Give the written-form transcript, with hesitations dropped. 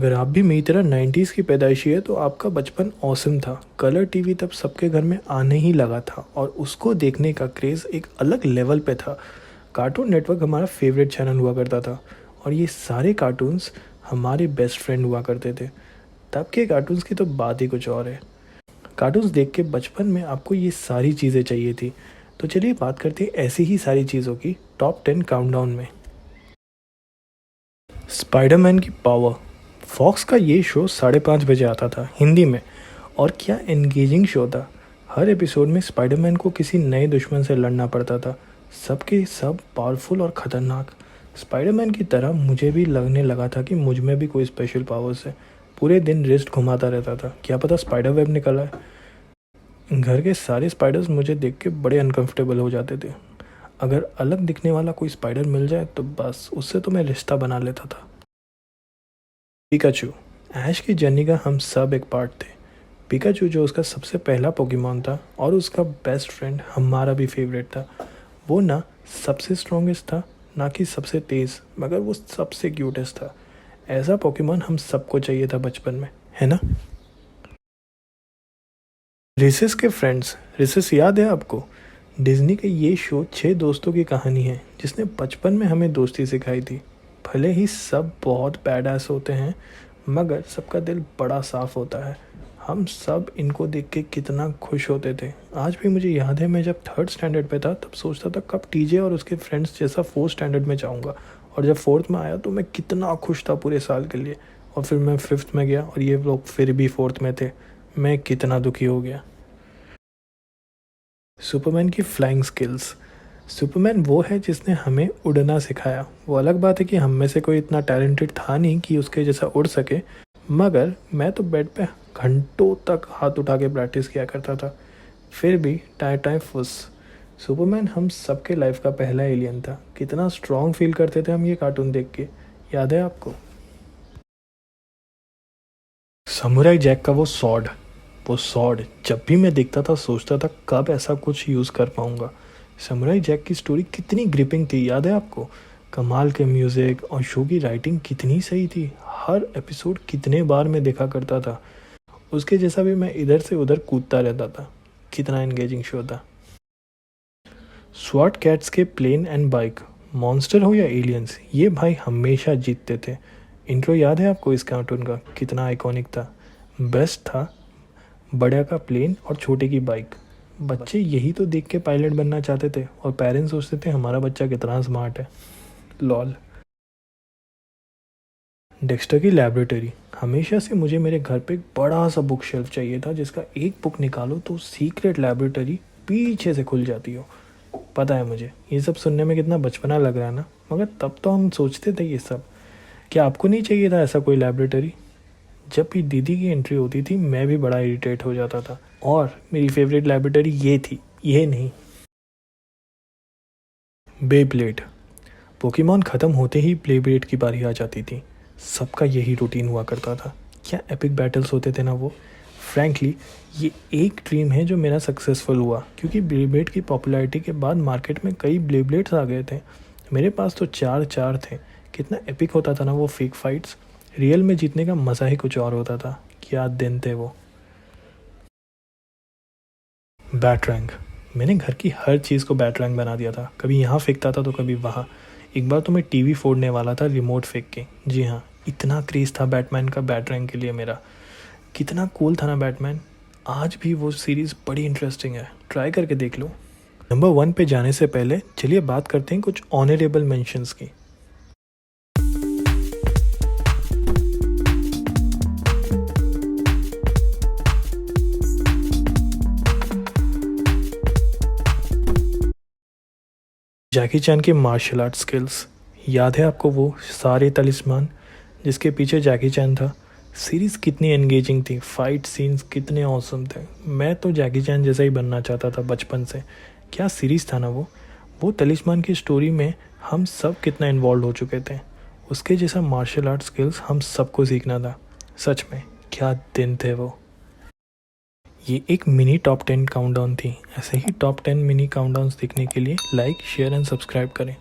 अगर आप भी मेरी तरह 90s की पैदाइशी है तो आपका बचपन ऑसम था। कलर टीवी तब सबके घर में आने ही लगा था और उसको देखने का क्रेज़ एक अलग लेवल पे था। कार्टून नेटवर्क हमारा फेवरेट चैनल हुआ करता था और ये सारे कार्टून्स हमारे बेस्ट फ्रेंड हुआ करते थे। तब के कार्टून्स की तो बात ही कुछ और है। कार्टून्स देख के बचपन में आपको ये सारी चीज़ें चाहिए थी। तो चलिए बात करते हैं ऐसी ही सारी चीज़ों की टॉप 10 काउंटडाउन में। स्पाइडरमैन की पावर। फॉक्स का ये शो 5:30 बजे आता था हिंदी में और क्या एंगेजिंग शो था। हर एपिसोड में स्पाइडरमैन को किसी नए दुश्मन से लड़ना पड़ता था, सबके सब पावरफुल और ख़तरनाक। स्पाइडरमैन की तरह मुझे भी लगने लगा था कि मुझ में भी कोई स्पेशल पावर्स है। पूरे दिन रिस्ट घुमाता रहता था, क्या पता स्पाइडर वेब निकला है। घर के सारे स्पाइडर्स मुझे देख के बड़े अनकंफर्टेबल हो जाते थे। अगर अलग दिखने वाला कोई स्पाइडर मिल जाए तो बस उससे तो मैं रिश्ता बना लेता था। पिकाचू। ऐश की जर्नी का हम सब एक पार्ट थे। पिकाचू जो उसका सबसे पहला पोकेमॉन था और उसका बेस्ट फ्रेंड हमारा भी फेवरेट था। वो ना सबसे स्ट्रॉन्गेस्ट था, ना कि सबसे तेज़, मगर वो सबसे क्यूटेस्ट था। ऐसा पोकेमॉन हम सबको चाहिए था बचपन में, है ना। रिसेस के फ्रेंड्स। रिसेस याद है आपको? डिज्नी के ये शो 6 दोस्तों की कहानी है जिसने बचपन में हमें दोस्ती सिखाई थी। भले ही सब बहुत बैड होते हैं मगर सबका दिल बड़ा साफ होता है। हम सब इनको देख के कितना खुश होते थे। आज भी मुझे याद है, मैं जब 3rd स्टैंडर्ड पे था तब सोचता था कब टीजे और उसके फ्रेंड्स जैसा 4th स्टैंडर्ड में जाऊंगा, और जब 4th में आया तो मैं कितना खुश था पूरे साल के लिए। और फिर मैं 5th में गया और ये लोग फिर भी 4th में थे। मैं कितना दुखी हो गया। सुपरमैन की फ्लाइंग स्किल्स। सुपरमैन वो है जिसने हमें उड़ना सिखाया। वो अलग बात है कि हम में से कोई इतना टैलेंटेड था नहीं कि उसके जैसा उड़ सके, मगर मैं तो बेड पे घंटों तक हाथ उठा के प्रैक्टिस किया करता था। फिर भी टाइम टाइम फुस। सुपरमैन हम सबके लाइफ का पहला एलियन था। कितना स्ट्रॉन्ग फील करते थे हम ये कार्टून देख के, याद है आपको? समुराई जैक का वो सॉर्ड जब भी मैं देखता था सोचता था कब ऐसा कुछ यूज़ कर पाऊँगा। समुराई जैक की स्टोरी कितनी ग्रिपिंग थी, याद है आपको? कमाल के म्यूज़िक और शो की राइटिंग कितनी सही थी। हर एपिसोड कितने बार मैं देखा करता था। उसके जैसा भी मैं इधर से उधर कूदता रहता था। कितना एंगेजिंग शो था। स्वॉट कैट्स के प्लेन एंड बाइक। मॉन्स्टर हो या एलियंस, ये भाई हमेशा जीतते थे। इंट्रो याद है आपको इस कार्टून का? कितना आइकॉनिक था। बेस्ट था बड़ा का प्लेन और छोटे की बाइक। बच्चे यही तो देख के पायलट बनना चाहते थे और पेरेंट्स सोचते थे हमारा बच्चा कितना स्मार्ट है। लॉल। डेक्स्टर की लैबोरेटरी। हमेशा से मुझे मेरे घर पे एक बड़ा सा बुक शेल्फ चाहिए था जिसका एक बुक निकालो तो सीक्रेट लैबोरेटरी पीछे से खुल जाती हो। पता है मुझे ये सब सुनने में कितना बचपना लग रहा है ना, मगर तब तो हम सोचते थे ये सब। क्या आपको नहीं चाहिए था ऐसा कोई लैबोरेटरी? जब भी दीदी की एंट्री होती थी मैं भी बड़ा इरिटेट हो जाता था। और मेरी फेवरेट लाइब्रेरी ये थी, ये नहीं। बेब्लेड। पोकेमॉन ख़त्म होते ही बेब्लेड की बारी आ जाती थी। सबका यही रूटीन हुआ करता था। क्या एपिक बैटल्स होते थे ना वो। फ्रैंकली ये एक ड्रीम है जो मेरा सक्सेसफुल हुआ, क्योंकि बेब्लेड की पॉपुलैरिटी के बाद मार्केट में कई बेब्लेड्स आ गए थे। मेरे पास तो चार चार थे। कितना एपिक होता था ना वो फेक फाइट्स। रियल में जीतने का मज़ा ही कुछ और होता था। क्या दिन थे वो। Bat rank. मैंने घर की हर चीज़ को बैट रैंक बना दिया था। कभी यहाँ फेंकता था तो कभी वहाँ। एक बार तो मैं टीवी फोड़ने वाला था रिमोट फेंक के। जी हाँ, इतना क्रेज़ था बैटमैन का बैट रैंक के लिए मेरा। कितना कूल था ना बैटमैन। आज भी वो सीरीज़ बड़ी इंटरेस्टिंग है, ट्राई करके देख लो। नंबर 1 पे जाने से पहले चलिए बात करते हैं कुछ ऑनरेबल मेंशंस की। जैकी चैन की मार्शल आर्ट स्किल्स। याद है आपको वो सारे तलिस्मान जिसके पीछे जैकी चैन था? सीरीज़ कितनी एंगेजिंग थी, फाइट सीन्स कितने औसम थे। मैं तो जैकी चैन जैसा ही बनना चाहता था बचपन से। क्या सीरीज़ था ना वो तलिस्मान की स्टोरी में हम सब कितना इन्वॉल्व हो चुके थे। उसके जैसा मार्शल आर्ट स्किल्स हम सबको सीखना था। सच में क्या दिन थे वो। ये एक मिनी टॉप 10 काउंटडाउन थी। ऐसे ही टॉप 10 मिनी काउंटडाउन्स देखने के लिए लाइक, शेयर एंड सब्सक्राइब करें।